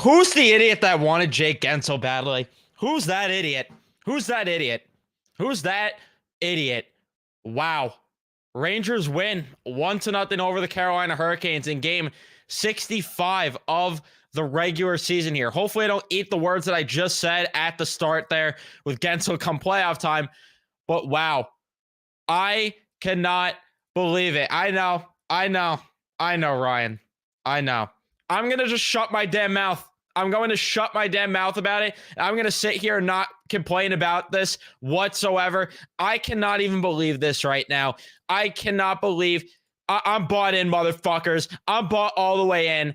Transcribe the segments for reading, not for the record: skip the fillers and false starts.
Who's the idiot that wanted Jake Gant so badly? Who's that idiot? Who's that idiot? Who's that idiot? Wow. Rangers win 1-0 over the Carolina Hurricanes in game 65 of the regular season here. Hopefully I don't eat the words that I just said at the start there with Gensel come playoff time. But wow. I cannot believe it. I know, Ryan. I know. I'm going to just shut my damn mouth. I'm going to shut my damn mouth about it. I'm going to sit here and not complain about this whatsoever. I cannot even believe this right now. I cannot believe I'm bought in, motherfuckers. I'm bought all the way in.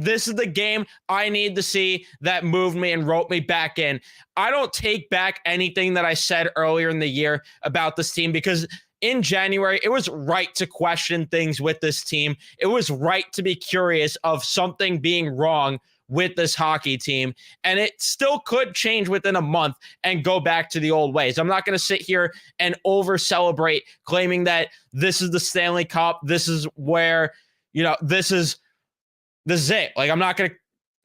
This is the game I need to see that moved me and wrote me back in. I don't take back anything that I said earlier in the year about this team because in January, it was right to question things with this team. It was right to be curious of something being wrong with this hockey team, and it still could change within a month and go back to the old ways. I'm not going to sit here and over-celebrate claiming that this is the Stanley Cup. This is where, this is it. Like, I'm not going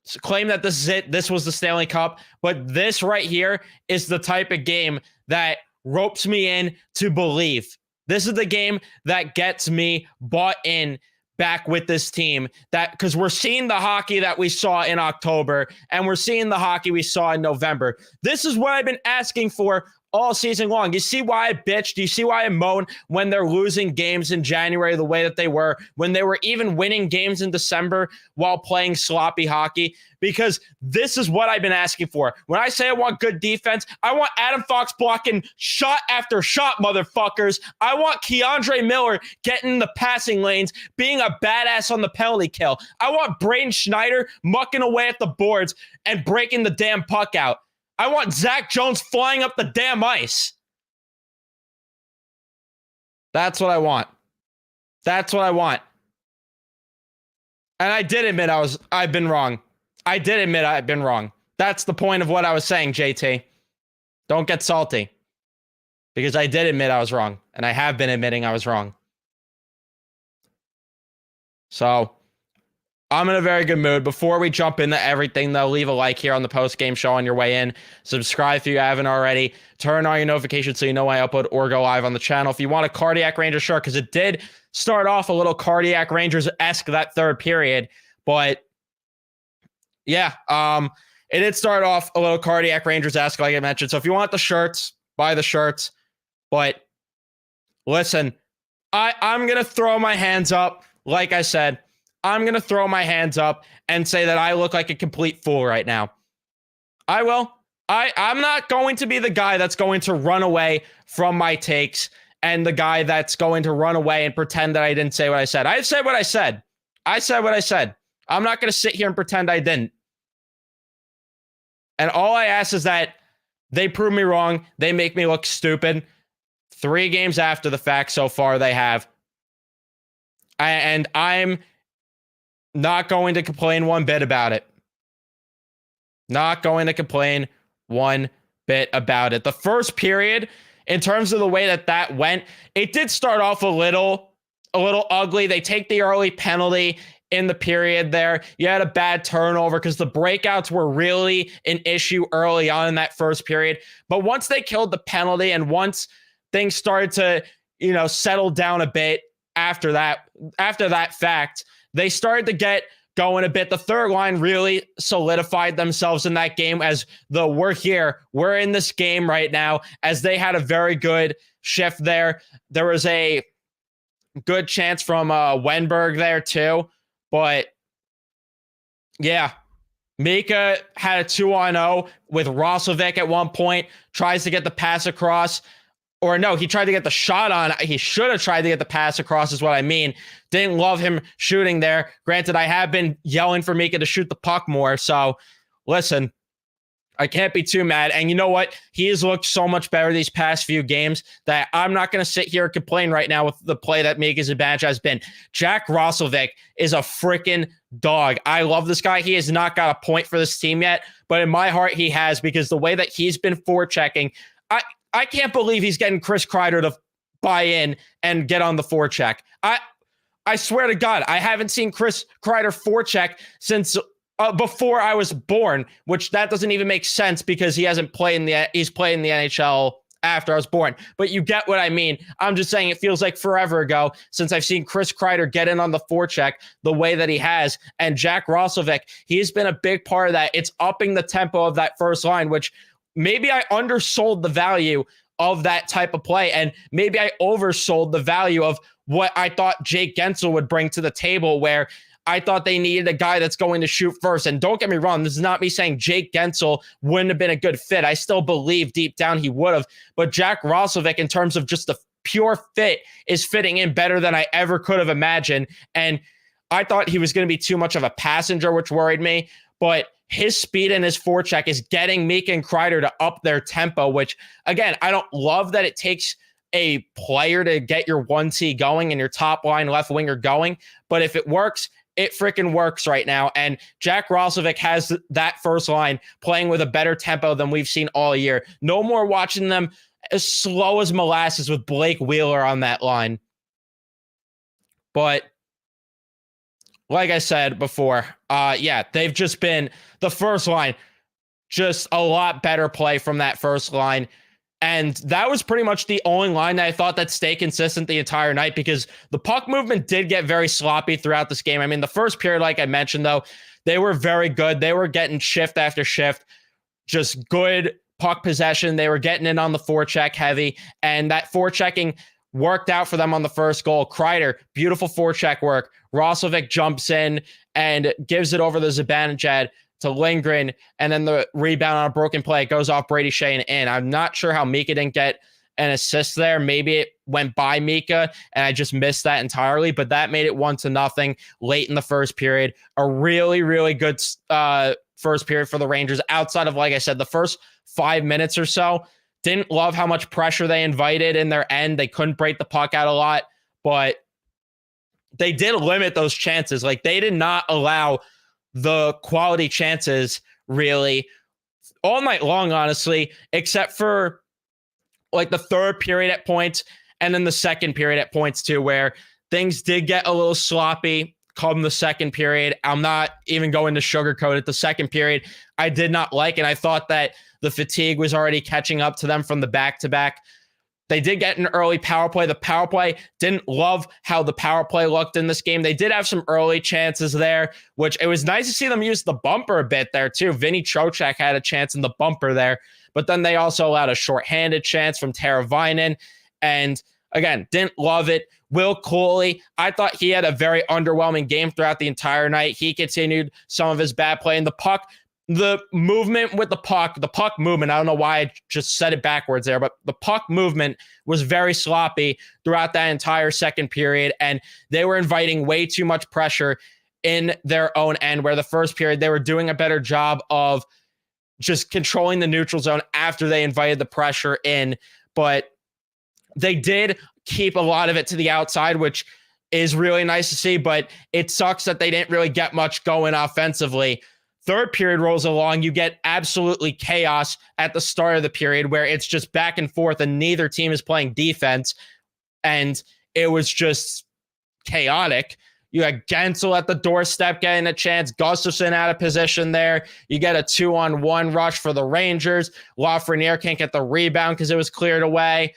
to claim that this is it. This was the Stanley Cup, but this right here is the type of game that ropes me in to believe. This is the game that gets me bought in back with this team, that because we're seeing the hockey that we saw in October and we're seeing the hockey we saw in November. This is what I've been asking for all season long. You see why I bitch? Do you see why I moan when they're losing games in January the way that they were, when they were even winning games in December while playing sloppy hockey? Because this is what I've been asking for. When I say I want good defense, I want Adam Fox blocking shot after shot, motherfuckers. I want Keandre Miller getting in the passing lanes, being a badass on the penalty kill. I want Braden Schneider mucking away at the boards and breaking the damn puck out. I want Zach Jones flying up the damn ice. That's what I want. That's what I want. And I did admit I've been wrong. I did admit I've been wrong. That's the point of what I was saying, JT. Don't get salty. Because I did admit I was wrong. And I have been admitting I was wrong. So, I'm in a very good mood. Before we jump into everything, though, leave a like here on the post-game show on your way in. Subscribe if you haven't already. Turn on your notifications so you know when I upload or go live on the channel. If you want a Cardiac Rangers shirt, because it did start off a little Cardiac Rangers-esque that third period. But, yeah, it did start off a little Cardiac Rangers-esque, like I mentioned. So if you want the shirts, buy the shirts. But, listen, I'm going to throw my hands up, like I said. I'm going to throw my hands up and say that I look like a complete fool right now. I will. I'm not going to be the guy that's going to run away from my takes and the guy that's going to run away and pretend that I didn't say what I said. I said what I said. I said what I said. I'm not going to sit here and pretend I didn't. And all I ask is that they prove me wrong. They make me look stupid. 3 games after the fact so far they have. And I'm not going to complain one bit about it. Not going to complain one bit about it. The first period, in terms of the way that went, it did start off a little ugly. They take the early penalty in the period there. You had a bad turnover because the breakouts were really an issue early on in that first period. But once they killed the penalty and once things started to, settle down a bit after that fact, they started to get going a bit. The third line really solidified themselves in that game as we're in this game right now, as they had a very good shift there. There was a good chance from Wenberg there too. But yeah, Mika had a 2-on-0 with Roslovic at one point, tries to get the pass across. Or no, he tried to get the shot on. He should have tried to get the pass across is what I mean. Didn't love him shooting there. Granted, I have been yelling for Mika to shoot the puck more. So, listen, I can't be too mad. And you know what? He has looked so much better these past few games that I'm not going to sit here and complain right now with the play that Mika Zibanejad has been. Jack Roslovic is a freaking dog. I love this guy. He has not got a point for this team yet, but in my heart, he has, because the way that he's been forechecking, I can't believe he's getting Chris Kreider to buy in and get on the forecheck. I swear to God, I haven't seen Chris Kreider forecheck since before I was born, which that doesn't even make sense because he's played in the NHL after I was born. But you get what I mean. I'm just saying it feels like forever ago since I've seen Chris Kreider get in on the forecheck the way that he has. And Jack Roslovic, he's been a big part of that. It's upping the tempo of that first line, which maybe I undersold the value of that type of play. And maybe I oversold the value of what I thought Jake Guentzel would bring to the table, where I thought they needed a guy that's going to shoot first. And don't get me wrong, this is not me saying Jake Guentzel wouldn't have been a good fit. I still believe deep down he would have. But Jack Roslovic, in terms of just the pure fit, is fitting in better than I ever could have imagined. And I thought he was going to be too much of a passenger, which worried me. But his speed and his forecheck is getting Mika and Kreider to up their tempo, which, again, I don't love that it takes a player to get your 1C going and your top line left winger going. But if it works, it freaking works right now. And Jack Roslovic has that first line playing with a better tempo than we've seen all year. No more watching them as slow as molasses with Blake Wheeler on that line. But like I said before, they've just been the first line, just a lot better play from that first line. And that was pretty much the only line that I thought that stayed consistent the entire night, because the puck movement did get very sloppy throughout this game. I mean, the first period, like I mentioned, though, they were very good. They were getting shift after shift, just good puck possession. They were getting in on the forecheck heavy, and that forechecking worked out for them on the first goal. Kreider, beautiful forecheck work. Roslovic jumps in and gives it over the Zibanejad to Lindgren, and then the rebound on a broken play goes off Brady Shea and in. I'm not sure how Mika didn't get an assist there. Maybe it went by Mika and I just missed that entirely, but that made it 1-0 late in the first period. A really, really good first period for the Rangers outside of, like I said, the first 5 minutes or so. Didn't love how much pressure they invited in their end. They couldn't break the puck out a lot, but they did limit those chances. Like, they did not allow the quality chances really all night long, honestly, except for like the third period at points and then the second period at points too, where things did get a little sloppy come the second period. I'm not even going to sugarcoat it. The second period I did not like, and I thought that the fatigue was already catching up to them from the back-to-back. They did get an early power play. The power play, didn't love how the power play looked in this game. They did have some early chances there, which it was nice to see them use the bumper a bit there too. Vinny Trocheck had a chance in the bumper there, but then they also allowed a shorthanded chance from Teravainen. And again, didn't love it. Will Cooley, I thought he had a very underwhelming game throughout the entire night. He continued some of his bad play in the puck. The movement with the puck movement, I don't know why I just said it backwards there, but the puck movement was very sloppy throughout that entire second period, and they were inviting way too much pressure in their own end, where the first period they were doing a better job of just controlling the neutral zone after they invited the pressure in. But they did keep a lot of it to the outside, which is really nice to see, but it sucks that they didn't really get much going offensively. Third period rolls along. You get absolutely chaos at the start of the period where it's just back and forth and neither team is playing defense. And it was just chaotic. You had Guentzel at the doorstep getting a chance. Gustafsson out of position there. You get a 2-on-1 rush for the Rangers. Lafreniere can't get the rebound because it was cleared away.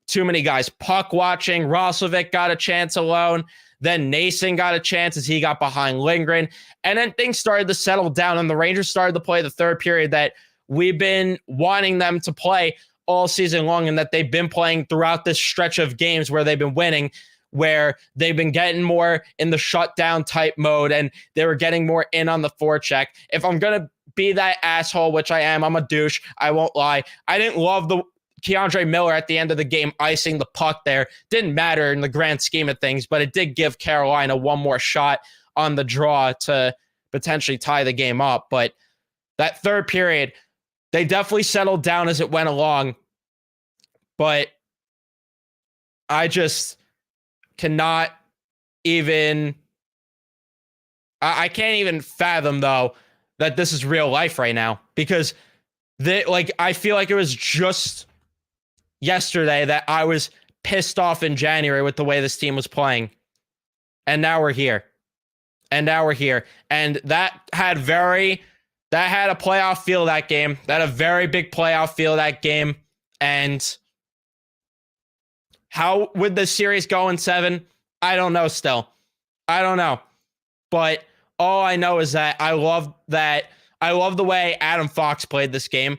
Too many guys puck watching. Roslovic got a chance alone. Then Nason got a chance as he got behind Lindgren. And then things started to settle down, and the Rangers started to play the third period that we've been wanting them to play all season long, and that they've been playing throughout this stretch of games where they've been winning, where they've been getting more in the shutdown type mode, and they were getting more in on the forecheck. If I'm going to be that asshole, which I am, I'm a douche, I won't lie. I didn't love the Keandre Miller at the end of the game icing the puck there. Didn't matter in the grand scheme of things, but it did give Carolina one more shot on the draw to potentially tie the game up. But that third period, they definitely settled down as it went along. But I just cannot even... I can't even fathom, though, that this is real life right now. Because I feel like it was just yesterday that I was pissed off in January with the way this team was playing. And now we're here. And now we're here. And that had a playoff feel, that game. That had a very big playoff feel, that game. And how would the series go in 7? I don't know still. I don't know. But all I know is that I love the way Adam Fox played this game.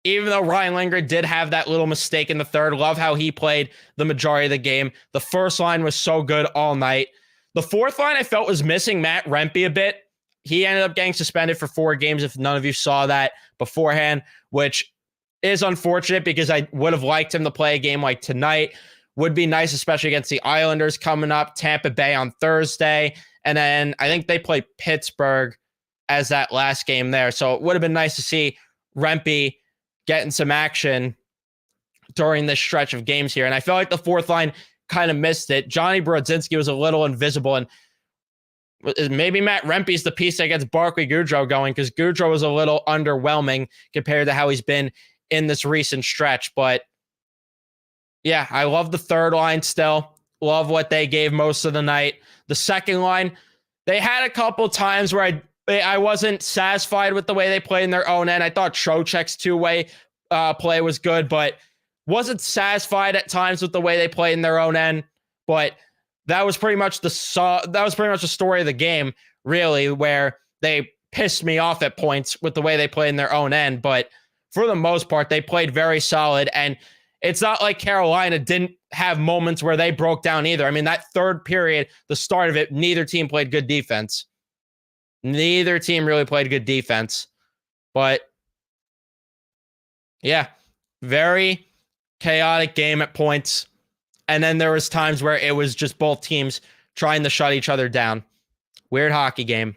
Even though Ryan Lindgren did have that little mistake in the third, love how he played the majority of the game. The first line was so good all night. The fourth line I felt was missing Matt Rempe a bit. He ended up getting suspended for 4 games, if none of you saw that beforehand, which is unfortunate because I would have liked him to play a game like tonight. Would be nice, especially against the Islanders coming up, Tampa Bay on Thursday. And then I think they play Pittsburgh as that last game there. So it would have been nice to see Rempe getting some action during this stretch of games here. And I feel like the fourth line kind of missed it. Johnny Brodzinski was a little invisible, and maybe Matt Rempe's the piece that gets Barclay Goodrow going, because Goodrow was a little underwhelming compared to how he's been in this recent stretch. But yeah, I love the third line still. Love what they gave most of the night. The second line, they had a couple times where I wasn't satisfied with the way they played in their own end. I thought Trocheck's two-way play was good, but wasn't satisfied at times with the way they played in their own end. But that was pretty much the story of the game, really, where they pissed me off at points with the way they played in their own end. But for the most part, they played very solid. And it's not like Carolina didn't have moments where they broke down either. I mean, that third period, the start of it, neither team played good defense. Neither team really played good defense. But yeah, very chaotic game at points. And then there was times where it was just both teams trying to shut each other down. Weird hockey game.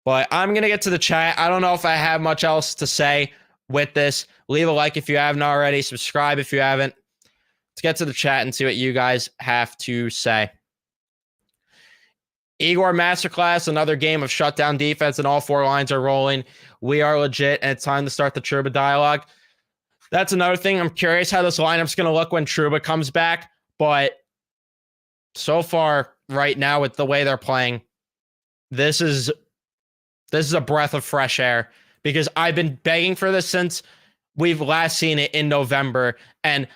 But I'm going to get to the chat. I don't know if I have much else to say with this. Leave a like if you haven't already. Subscribe if you haven't. Let's get to the chat and see what you guys have to say. Igor Masterclass, another game of shutdown defense, and all 4 lines are rolling. We are legit, and it's time to start the Trouba dialogue. That's another thing. I'm curious how this lineup's going to look when Trouba comes back, but so far, right now, with the way they're playing, this is a breath of fresh air, because I've been begging for this since we've last seen it in November, and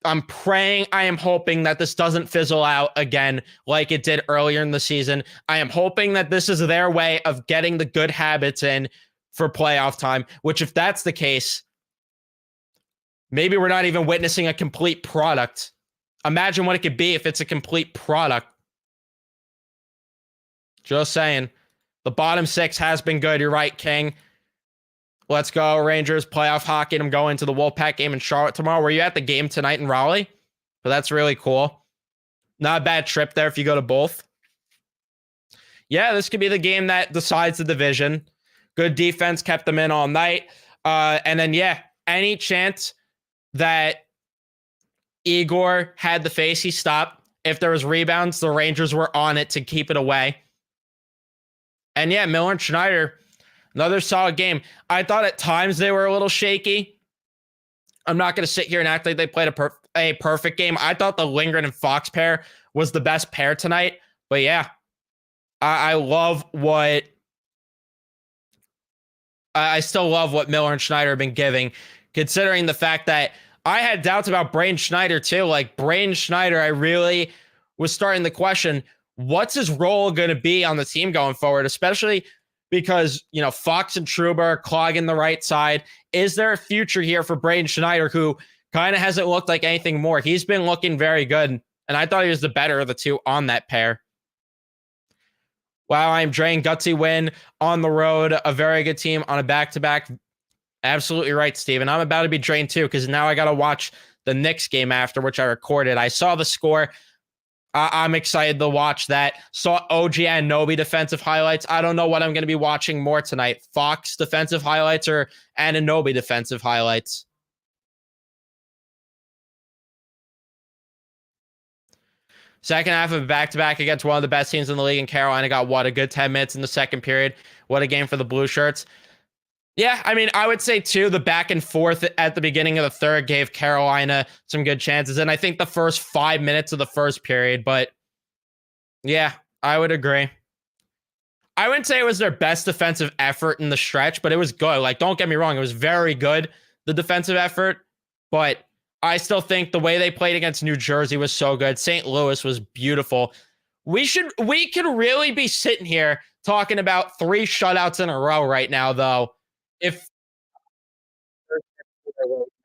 I'm praying, I am hoping that this doesn't fizzle out again like it did earlier in the season. I am hoping that this is their way of getting the good habits in for playoff time, which, if that's the case, maybe we're not even witnessing a complete product. Imagine what it could be if it's a complete product. Just saying. The bottom 6 has been good. You're right, King. Let's go, Rangers. Playoff hockey. I'm going to the Wolfpack game in Charlotte tomorrow. Were you at the game tonight in Raleigh? But that's really cool. Not a bad trip there if you go to both. Yeah, this could be the game that decides the division. Good defense kept them in all night. And then, yeah, any chance that Igor had the face, he stopped. If there was rebounds, the Rangers were on it to keep it away. And yeah, Miller and Schneider, another solid game. I thought at times they were a little shaky. I'm not going to sit here and act like they played a perfect game. I thought the Lindgren and Fox pair was the best pair tonight. But yeah, I love what... I still love what Miller and Schneider have been giving, considering the fact that I had doubts about Braden Schneider too. Like, Braden Schneider, I really was starting to question, what's his role going to be on the team going forward, especially because, you know, Fox and Trouba are clogging the right side. Is there a future here for Braden Schneider, who kind of hasn't looked like anything more? He's been looking very good, and I thought he was the better of the two on that pair. Wow, I'm drained. Gutsy win on the road. A very good team on a back-to-back. Absolutely right, Steven. I'm about to be drained too, because now I got to watch the Knicks game after, which I recorded. I saw the score. I'm excited to watch that. Saw OG Anunoby defensive highlights. I don't know what I'm going to be watching more tonight. Fox defensive highlights or Anunoby defensive highlights. Second half of a back-to-back against one of the best teams in the league, and Carolina got, what, a good 10 minutes in the second period. What a game for the Blue Shirts. Yeah, I mean, I would say, too, the back and forth at the beginning of the third gave Carolina some good chances. And I think the first 5 minutes of the first period. But, yeah, I would agree. I wouldn't say it was their best defensive effort in the stretch, but it was good. Like, don't get me wrong, it was very good, the defensive effort. But I still think the way they played against New Jersey was so good. St. Louis was beautiful. We could really be sitting here talking about 3 shutouts in a row right now, though. If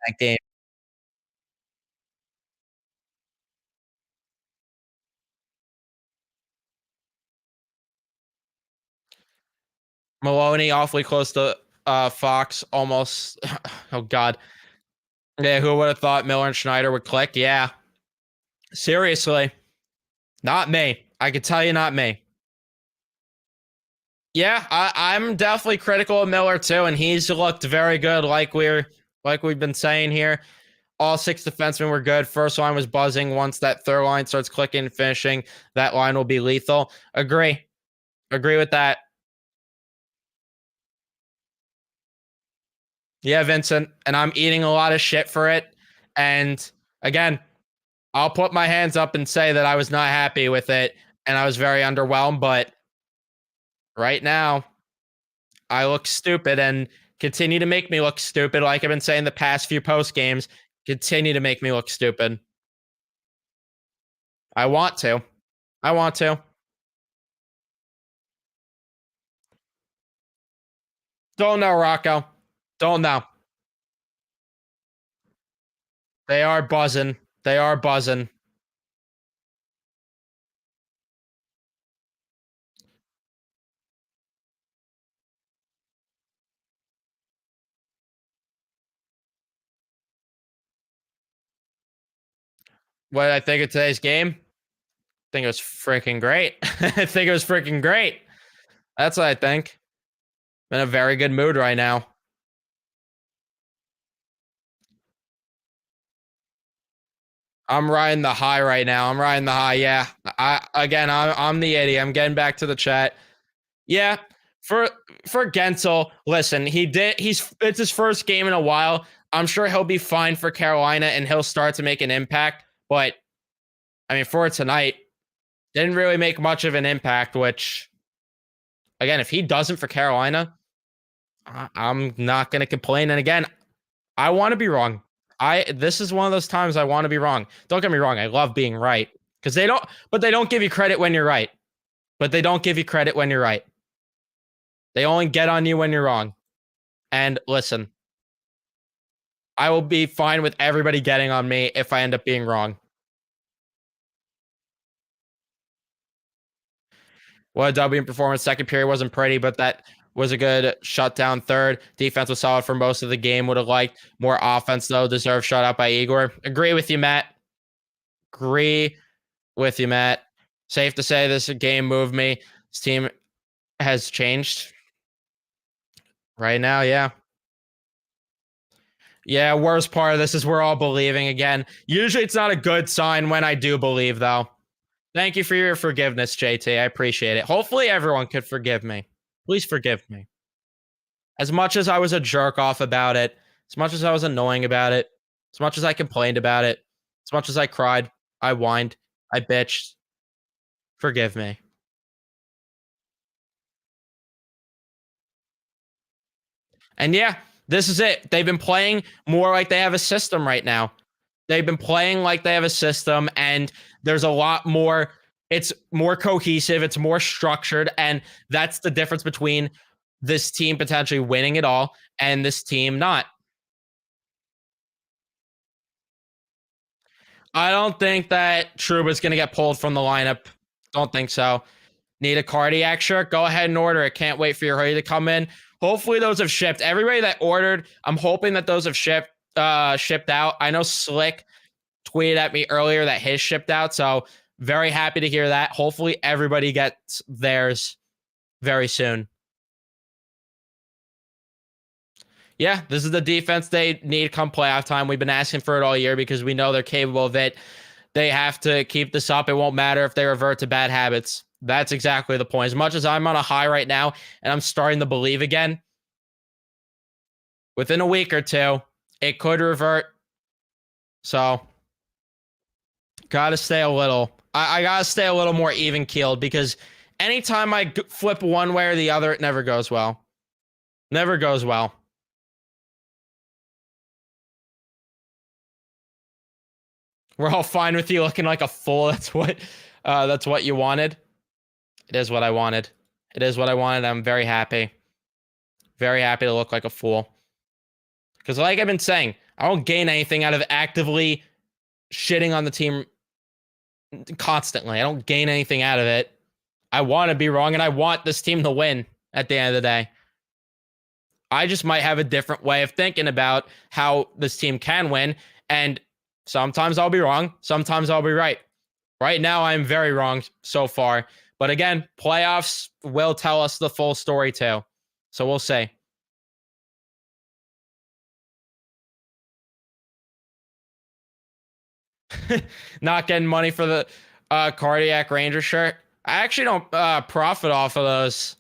that game, Maloney awfully close to Fox, almost. Oh God, yeah. Who would have thought Miller and Schneider would click? Yeah, seriously, not me. I could tell you, not me. Yeah, I'm definitely critical of Miller too, and he's looked very good. Like we've been saying here, all 6 defensemen were good. First line was buzzing. Once that third line starts clicking and finishing, that line will be lethal. Agree with that. Yeah, Vincent, and I'm eating a lot of shit for it. And again, I'll put my hands up and say that I was not happy with it, and I was very underwhelmed. But right now, I look stupid and continue to make me look stupid, like I've been saying the past few post games. Continue to make me look stupid. I want to. I want to. Don't know, Rocco. Don't know. They are buzzing. They are buzzing. What did I think of today's game? I think it was freaking great. I think it was freaking great. That's what I think. I'm in a very good mood right now. I'm riding the high right now. I'm riding the high. Yeah. I'm the idiot. I'm getting back to the chat. Yeah. For for Gensel, listen, it's his first game in a while. I'm sure he'll be fine for Carolina and he'll start to make an impact. But I mean, for tonight, didn't really make much of an impact, which again, if he doesn't for Carolina, I'm not gonna complain. And again, I want to be wrong. I This is one of those times I want to be wrong. Don't get me wrong. I love being right because they don't give you credit when you're right. But they don't give you credit when you're right. They only get on you when you're wrong. And listen, I will be fine with everybody getting on me if I end up being wrong. What a W in performance. Second period wasn't pretty, but that was a good shutdown. Third, defense was solid for most of the game. Would have liked more offense, though. Deserved shutout by Igor. Agree with you, Matt. Agree with you, Matt. Safe to say this game moved me. This team has changed right now. Yeah. Yeah. Worst part of this is we're all believing again. Usually it's not a good sign when I do believe, though. Thank you for your forgiveness, JT. I appreciate it. Hopefully everyone could forgive me. Please forgive me. As much as I was a jerk off about it, as much as I was annoying about it, as much as I complained about it, as much as I cried, I whined, I bitched, forgive me. And yeah, this is it. They've been playing more like they have a system right now. They've been playing like they have a system, and there's a lot more. It's more cohesive, it's more structured, and that's the difference between this team potentially winning it all and this team not. I don't think that Trouba's going to get pulled from the lineup. Don't think so. Need a cardiac shirt? Go ahead and order it. Can't wait for your hoodie to come in. Hopefully those have shipped. Everybody that ordered, I'm hoping that those have shipped out. I know Slick tweeted at me earlier that his shipped out, so very happy to hear that. Hopefully everybody gets theirs very soon. Yeah, this is the defense they need come playoff time. We've been asking for it all year because we know they're capable of it. They have to keep this up. It won't matter if they revert to bad habits. That's exactly the point. As much as I'm on a high right now and I'm starting to believe again, within a week or two, it could revert. So, gotta stay a little. I gotta stay a little more even keeled because anytime I flip one way or the other, it never goes well. Never goes well. We're all fine with you looking like a fool. That's what you wanted. It is what I wanted. It is what I wanted. I'm very happy. Very happy to look like a fool. Because like I've been saying, I don't gain anything out of actively shitting on the team constantly. I don't gain anything out of it. I want to be wrong, and I want this team to win at the end of the day. I just might have a different way of thinking about how this team can win, and sometimes I'll be wrong. Sometimes I'll be right. Right now, I'm very wrong so far. But again, playoffs will tell us the full story too. So we'll see. Not getting money for the Cardiac Ranger shirt. I actually don't profit off of those.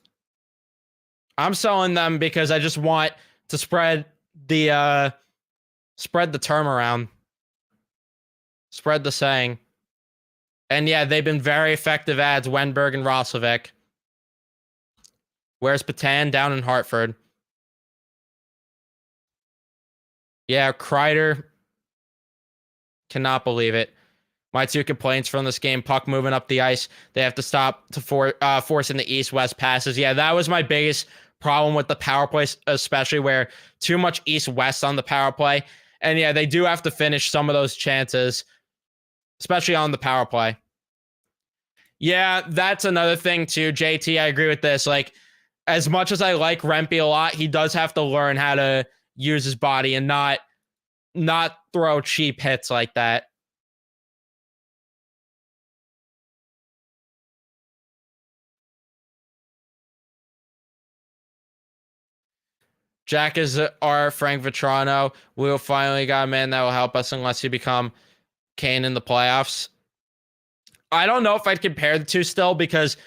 I'm selling them because I just want to spread the term around. Spread the saying. And yeah, they've been very effective ads, Wenberg and Roslovic. Where's Patan? Down in Hartford. Yeah, Kreider. Cannot believe it. My two complaints from this game: puck moving up the ice. They have to stop to forcing the east-west passes. Yeah, that was my biggest problem with the power play, especially where too much east-west on the power play. And yeah, they do have to finish some of those chances, especially on the power play. Yeah, that's another thing too, JT. I agree with this. Like, as much as I like Rempe a lot, he does have to learn how to use his body and not throw cheap hits like that. Jack is our Frank Vetrano. We'll finally got a man that will help us unless you become Kane in the playoffs. I don't know if I'd compare the two still, because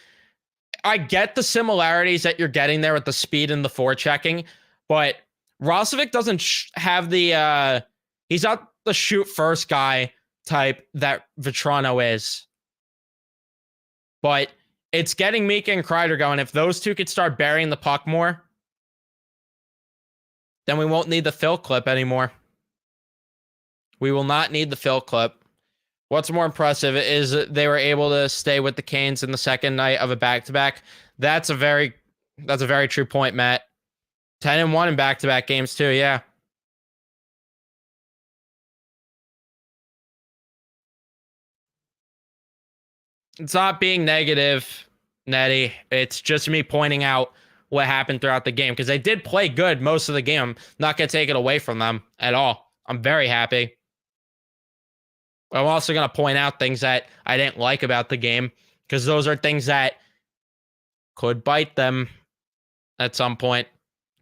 I get the similarities that you're getting there with the speed and the forechecking, but Roslovic doesn't have the he's not the shoot first guy type that Vetrano is. But it's getting Mika and Kreider going. If those two could start burying the puck more, then we won't need the Phil clip anymore. We will not need the Phil clip. What's more impressive is they were able to stay with the Canes in the second night of a back-to-back. That's a very true point, Matt. 10-1 in back-to-back games too, yeah. It's not being negative, Nettie. It's just me pointing out what happened throughout the game, because they did play good most of the game. I'm not going to take it away from them at all. I'm very happy. I'm also going to point out things that I didn't like about the game, because those are things that could bite them at some point.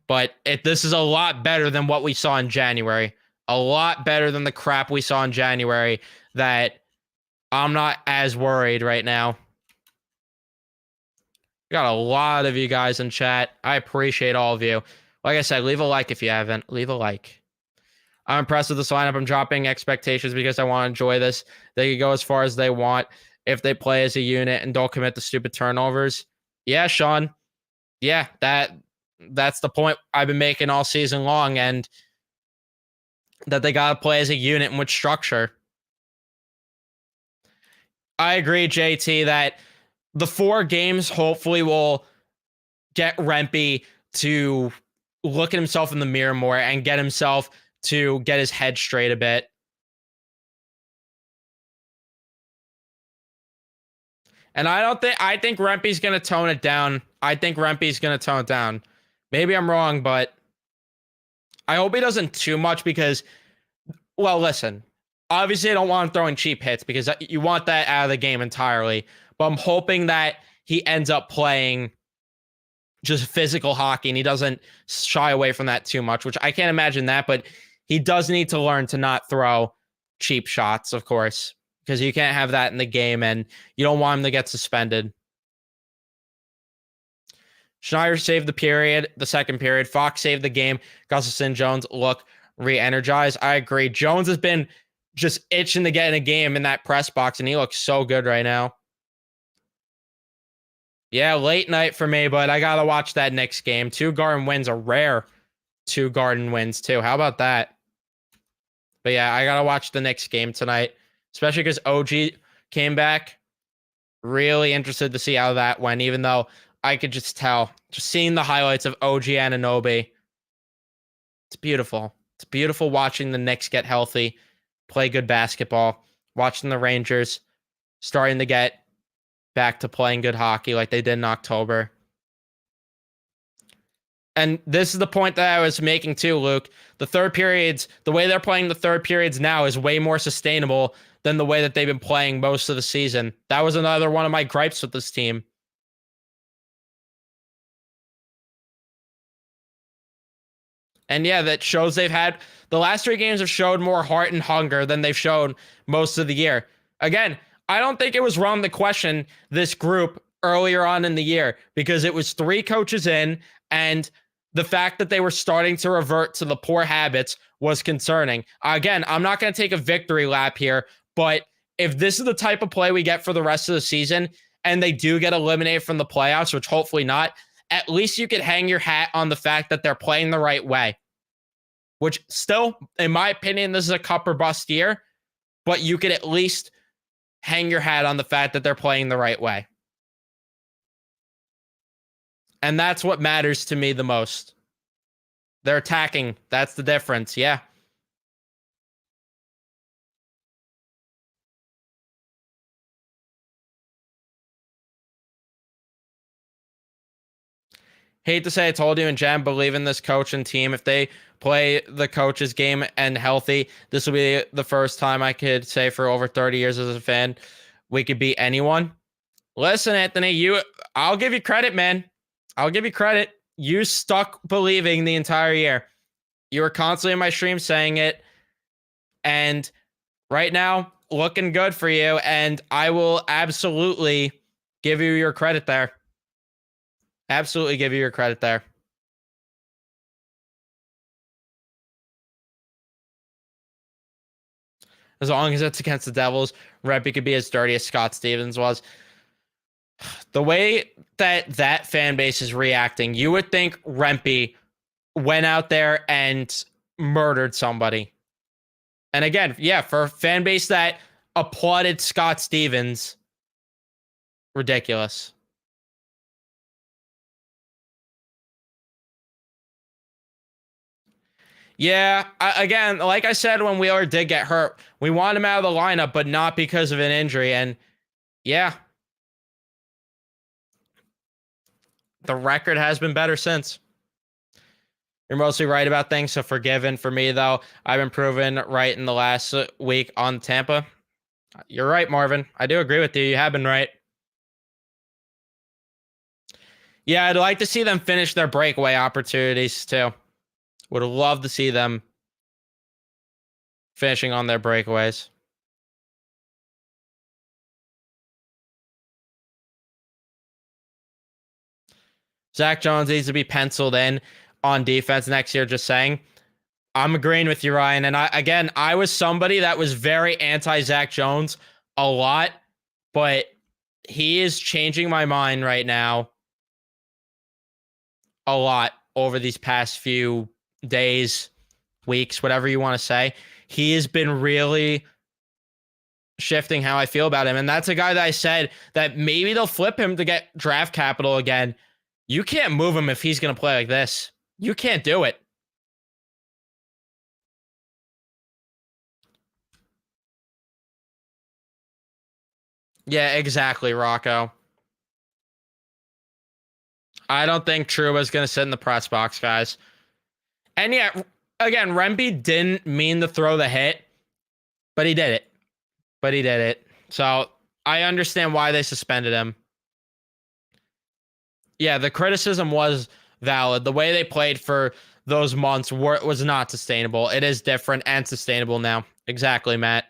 But this is a lot better than what we saw in January. A lot better than the crap we saw in January, that I'm not as worried right now. Got a lot of you guys in chat. I appreciate all of you. Like I said, leave a like if you haven't. Leave a like. I'm impressed with this lineup. I'm dropping expectations because I want to enjoy this. They can go as far as they want if they play as a unit and don't commit the stupid turnovers. Yeah, Sean. Yeah, that's the point I've been making all season long, and that they got to play as a unit and with structure. I agree, JT, that the 4 games hopefully will get Rempe to look at himself in the mirror more and get himself to get his head straight a bit. And I think Rempe's going to tone it down. I think Rempe's going to tone it down. Maybe I'm wrong, but I hope he doesn't too much, because, well, listen, obviously I don't want him throwing cheap hits, because you want that out of the game entirely. But I'm hoping that he ends up playing just physical hockey and he doesn't shy away from that too much, which I can't imagine that, but he does need to learn to not throw cheap shots, of course, because you can't have that in the game and you don't want him to get suspended. Schneider saved the second period. Fox saved the game. Gustafson, Jones look re-energized. I agree. Jones has been just itching to get in a game in that press box, and he looks so good right now. Yeah, late night for me, but I gotta watch that next game. 2 Garden wins, a rare 2 Garden wins too. How about that? But yeah, I gotta watch the next game tonight, especially because OG came back. Really interested to see how that went, even though I could just tell, just seeing the highlights of OG Anunoby. It's beautiful. It's beautiful watching the Knicks get healthy, play good basketball, watching the Rangers starting to get back to playing good hockey like they did in October. And this is the point that I was making too, Luke. The third periods, the way they're playing the third periods now is way more sustainable than the way that they've been playing most of the season. That was another one of my gripes with this team. And yeah, that shows they've had the last 3 games have showed more heart and hunger than they've shown most of the year. Again, I don't think it was wrong to question this group earlier on in the year because it was 3 coaches in, and the fact that they were starting to revert to the poor habits was concerning. Again, I'm not going to take a victory lap here, but if this is the type of play we get for the rest of the season and they do get eliminated from the playoffs, which hopefully not, at least you could hang your hat on the fact that they're playing the right way. Which still, in my opinion, this is a cup or bust year, but you could at least hang your hat on the fact that they're playing the right way. And that's what matters to me the most. They're attacking. That's the difference. Yeah. Hate to say I told you, and Jam, believe in this coach and team. If they play the coach's game and healthy, this will be the first time I could say for over 30 years as a fan, we could beat anyone. Listen, Anthony, I'll give you credit, man. I'll give you credit. You stuck believing the entire year. You were constantly in my stream saying it. And right now, looking good for you. And I will absolutely give you your credit there. Absolutely give you your credit there. As long as it's against the Devils, Rempe could be as dirty as Scott Stevens was. The way that fan base is reacting, you would think Rempe went out there and murdered somebody. And again, yeah, for a fan base that applauded Scott Stevens, ridiculous. Yeah, again, like I said when Wheeler did get hurt, we want him out of the lineup, but not because of an injury. And yeah, the record has been better since. You're mostly right about things, so forgiven for me, though. I've been proven right in the last week on Tampa. You're right, Marvin. I do agree with you. You have been right. Yeah, I'd like to see them finish their breakaway opportunities, too. Would love to see them finishing on their breakaways. Zach Jones needs to be penciled in on defense next year, just saying. I'm agreeing with you, Ryan. And I was somebody that was very anti-Zach Jones a lot, but he is changing my mind right now a lot over these past few days, weeks, whatever you want to say. He has been really shifting how I feel about him. And that's a guy that I said that maybe they'll flip him to get draft capital again. You can't move him if he's going to play like this. You can't do it. Yeah, exactly, Rocco. I don't think Trouba's going to sit in the press box, guys. And yeah, again, Rempe didn't mean to throw the hit, but he did it. So I understand why they suspended him. Yeah, the criticism was valid. The way they played for those months was not sustainable. It is different and sustainable now. Exactly, Matt.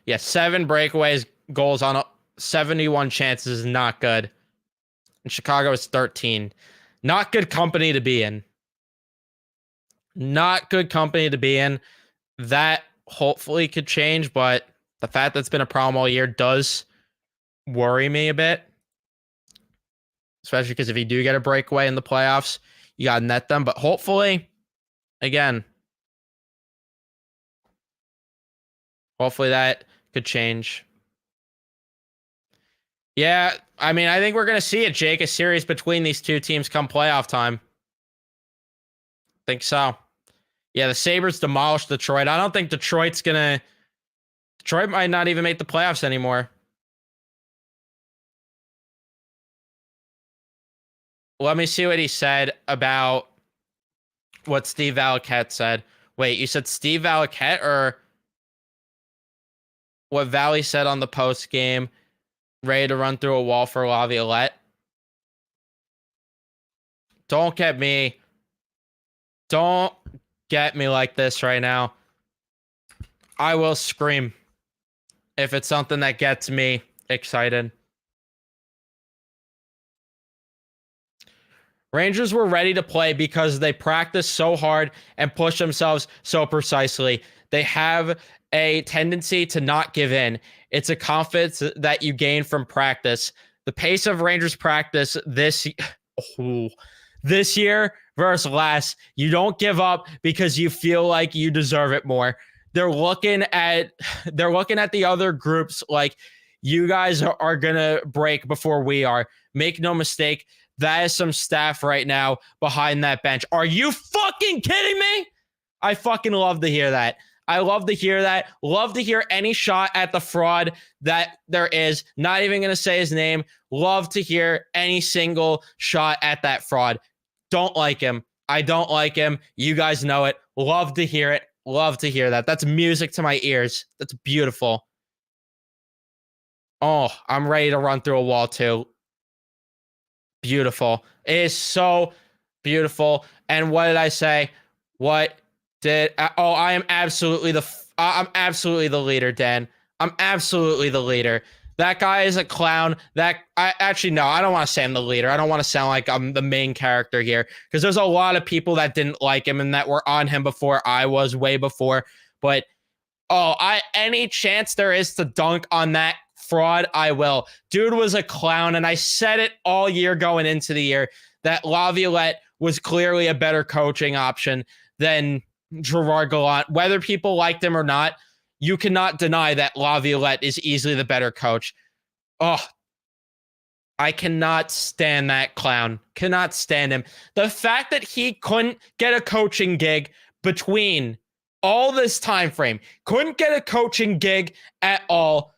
Yeah, 7 breakaways, goals on 71 chances is not good. And Chicago is 13. Not good company to be in. Not good company to be in. That hopefully could change, but The fact that's been a problem all year does worry me a bit, especially because if you do get a breakaway in the playoffs, you got to net them. But hopefully, again, hopefully that could change. Yeah, I mean, I think we're going to see it, Jake, a series between these two teams come playoff time. Think so. Yeah, the Sabres demolished Detroit. I don't think Detroit might not even make the playoffs anymore. Let me see what he said about what Steve Valiquette said. Wait, you said Steve Valiquette or what Valley said on the post game? Ready to run through a wall for Laviolette? Don't get me like this right now. I will scream if it's something that gets me excited. Rangers were ready to play because they practiced so hard and pushed themselves so precisely. They have a tendency to not give in. It's a confidence that you gain from practice. The pace of Rangers practice this year versus last, you don't give up because you feel like you deserve it more. They're looking at the other groups like, you guys are gonna break before we are. Make no mistake, that is some staff right now behind that bench. Are you fucking kidding me? I fucking love to hear that. I love to hear that. Love to hear any shot at the fraud that there is. Not even going to say his name. Love to hear any single shot at that fraud. Don't like him. I don't like him. You guys know it. Love to hear it. Love to hear that. That's music to my ears. That's beautiful. Oh, I'm ready to run through a wall too. Beautiful. It is so beautiful. And what did I say? I am absolutely the leader, Dan. I'm absolutely the leader. That guy is a clown. No, I don't want to say I'm the leader. I don't want to sound like I'm the main character here, because there's a lot of people that didn't like him and that were on him before I was, way before. But any chance there is to dunk on that fraud, I will. Dude was a clown, and I said it all year going into the year that Laviolette was clearly a better coaching option than Gerard Gallant. Whether people liked him or not, you cannot deny that Laviolette is easily the better coach. Oh, I cannot stand that clown. Cannot stand him. The fact that he couldn't get a coaching gig between all this time frame, couldn't get a coaching gig at all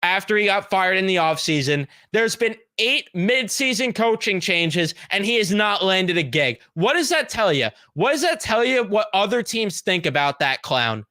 after he got fired in the offseason. There's been 8 mid-season coaching changes, and he has not landed a gig. What does that tell you? What does that tell you what other teams think about that clown?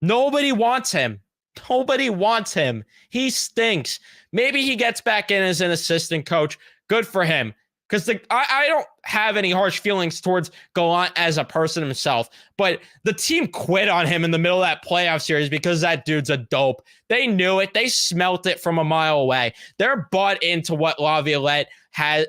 Nobody wants him. Nobody wants him. He stinks. Maybe he gets back in as an assistant coach. Good for him. Because I don't have any harsh feelings towards Gallant as a person himself, but the team quit on him in the middle of that playoff series because that dude's a dope. They knew it. They smelt it from a mile away. They're bought into what Laviolette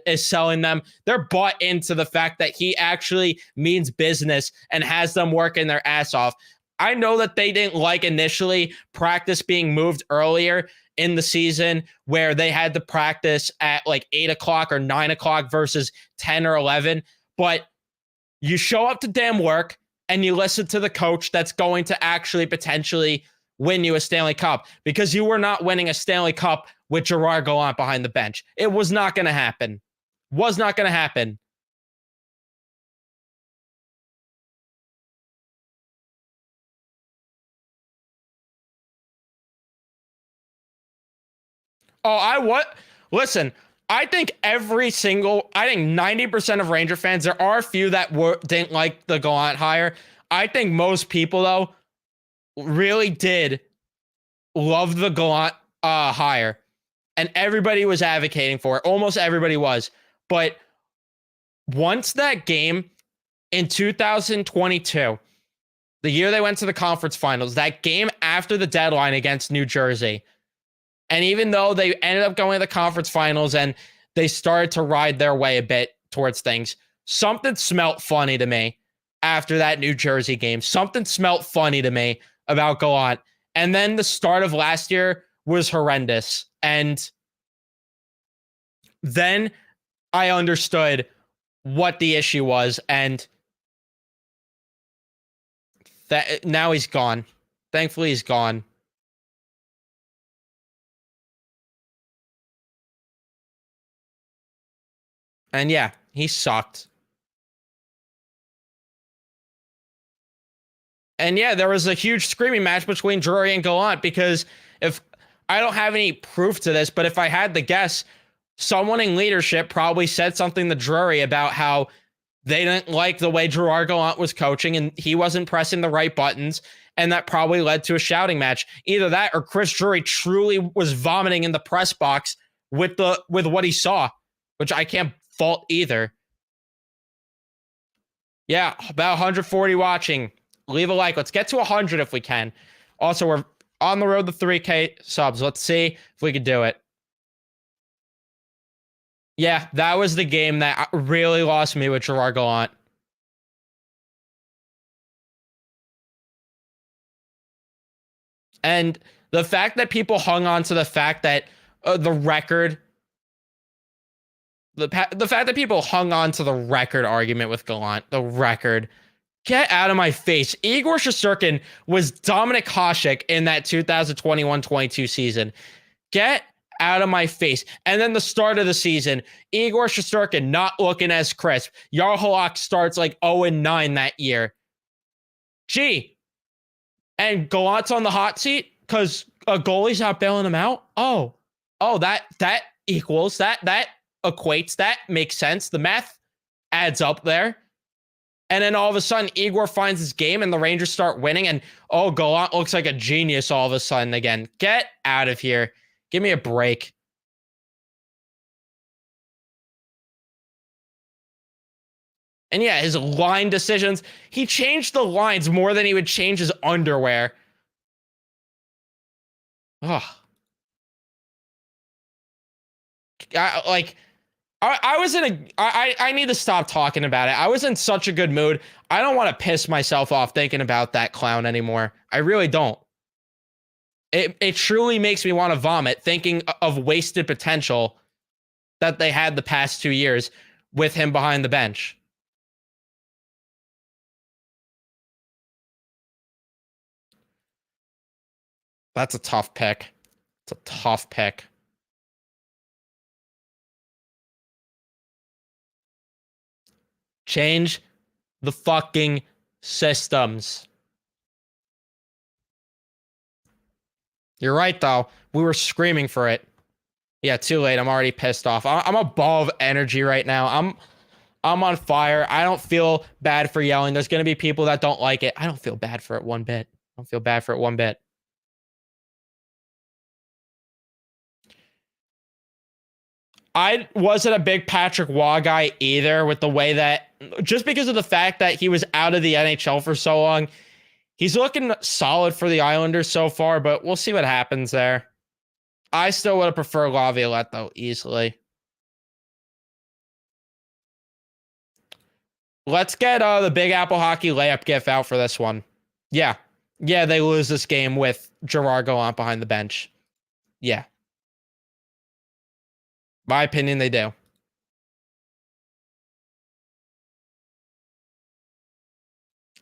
is selling them. They're bought into the fact that he actually means business and has them working their ass off. I know that they didn't like initially practice being moved earlier in the season, where they had to practice at like 8 o'clock or 9 o'clock versus 10 or 11. But you show up to damn work and you listen to the coach that's going to actually potentially win you a Stanley Cup, because you were not winning a Stanley Cup with Gerard Gallant behind the bench. It was not going to happen. Was not going to happen. Listen, I think 90% of Ranger fans, there are a few that didn't like the Gallant hire. I think most people, though, really did love the Gallant hire. And everybody was advocating for it. Almost everybody was. But once that game in 2022, the year they went to the conference finals, that game after the deadline against New Jersey, and even though they ended up going to the conference finals and they started to ride their way a bit towards things, something smelt funny to me after that New Jersey game. Something smelt funny to me about Gallant. And then the start of last year was horrendous. And then I understood what the issue was, and that now he's gone. Thankfully, he's gone. And yeah, he sucked. And yeah, there was a huge screaming match between Drury and Gallant, because if I don't have any proof to this, but if I had to guess, someone in leadership probably said something to Drury about how they didn't like the way Gerard Gallant was coaching and he wasn't pressing the right buttons. And that probably led to a shouting match. Either that or Chris Drury truly was vomiting in the press box with what he saw, which I can't fault either. Yeah, about 140 watching. Leave a like. Let's get to 100 if we can. Also, we're on the road to 3K subs. Let's see if we can do it. Yeah, that was the game that really lost me with Gerard Gallant. And the fact that people hung on to the fact that the record, the fact that people hung on to the record argument with Gallant, the record, get out of my face. Igor Shesterkin was Dominic Hasek in that 2021-22 season. Get out of my face. And then the start of the season, Igor Shesterkin not looking as crisp. Jarl Halak starts like 0-9 that year. Gee. And Gallant's on the hot seat because a goalie's not bailing him out? Oh, that equals, that equates, that makes sense. The math adds up there. And then all of a sudden, Igor finds his game and the Rangers start winning. And Gallant looks like a genius all of a sudden again. Get out of here. Give me a break. And yeah, his line decisions. He changed the lines more than he would change his underwear. Ugh. I was in a... I need to stop talking about it. I was in such a good mood. I don't want to piss myself off thinking about that clown anymore. I really don't. It truly makes me want to vomit thinking of wasted potential that they had the past 2 years with him behind the bench. That's a tough pick. It's a tough pick. Change the fucking systems. You're right, though. We were screaming for it. Yeah, too late. I'm already pissed off. I'm a ball of energy right now. I'm on fire. I don't feel bad for yelling. There's going to be people that don't like it. I don't feel bad for it one bit. I don't feel bad for it one bit. I wasn't a big Patrick Waugh guy either, with the way that, just because of the fact that he was out of the NHL for so long. He's looking solid for the Islanders so far, but we'll see what happens there. I still would have preferred Laviolette, though, easily. Let's get the Big Apple Hockey layup gif out for this one. Yeah. Yeah, they lose this game with Gerard Gallant behind the bench. Yeah. My opinion, they do.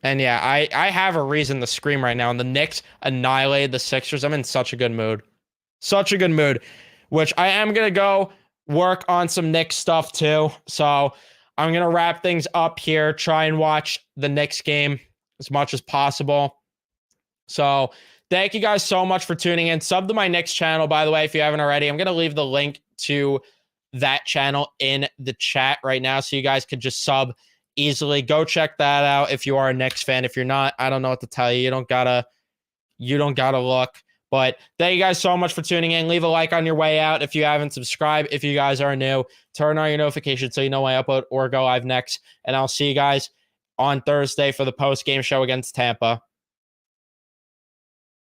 And yeah, I have a reason to scream right now. And the Knicks annihilated the Sixers. I'm in such a good mood. Such a good mood. Which I am going to go work on some Knicks stuff too. So I'm going to wrap things up here. Try and watch the Knicks game as much as possible. So thank you guys so much for tuning in. Sub to my Knicks channel, by the way, if you haven't already. I'm going to leave the link to that channel in the chat right now, so you guys could just sub easily. Go check that out if you are a Knicks fan. If you're not, I don't know what to tell you. You don't gotta look. But thank you guys so much for tuning in. Leave a like on your way out if you haven't subscribed. If you guys are new, turn on your notifications so you know when I upload or go live next. And I'll see you guys on Thursday for the post-game show against Tampa.